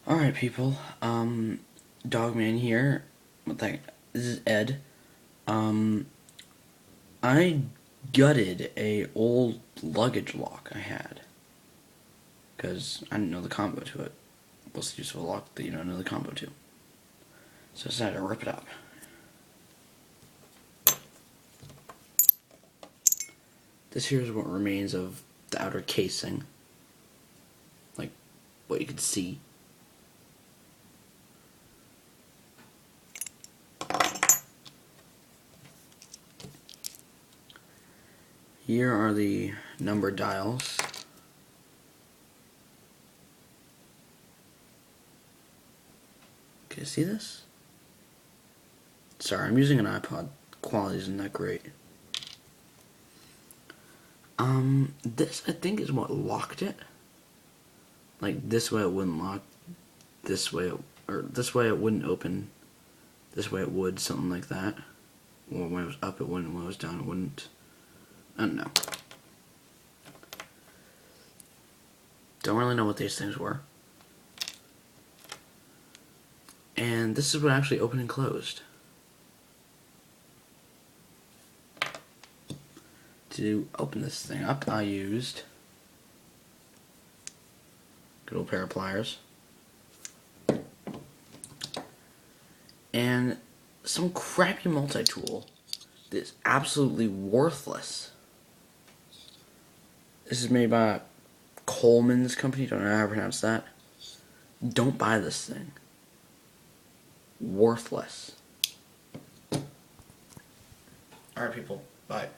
Alright, people. Dogman here. This is Ed. I gutted a old luggage lock I had. Because I didn't know the combo to it. What's the use of a lock that you don't know the combo to? So I decided to rip it up. This here is what remains of the outer casing. Like, what you can see. Here are the number dials. Can you see this? Sorry, I'm using an iPod. Quality isn't that great. This I think is what locked it. Like this way it wouldn't lock. This way it wouldn't open. This way it would, something like that. Well, when it was up it wouldn't, when it was down it wouldn't. I don't know. Don't really know what these things were. And this is what actually opened and closed. To open this thing up, I used a good old pair of pliers and some crappy multi-tool that's absolutely worthless. This is made by Coleman's company, don't know how to pronounce that. Don't buy this thing. Worthless. Alright, people, bye.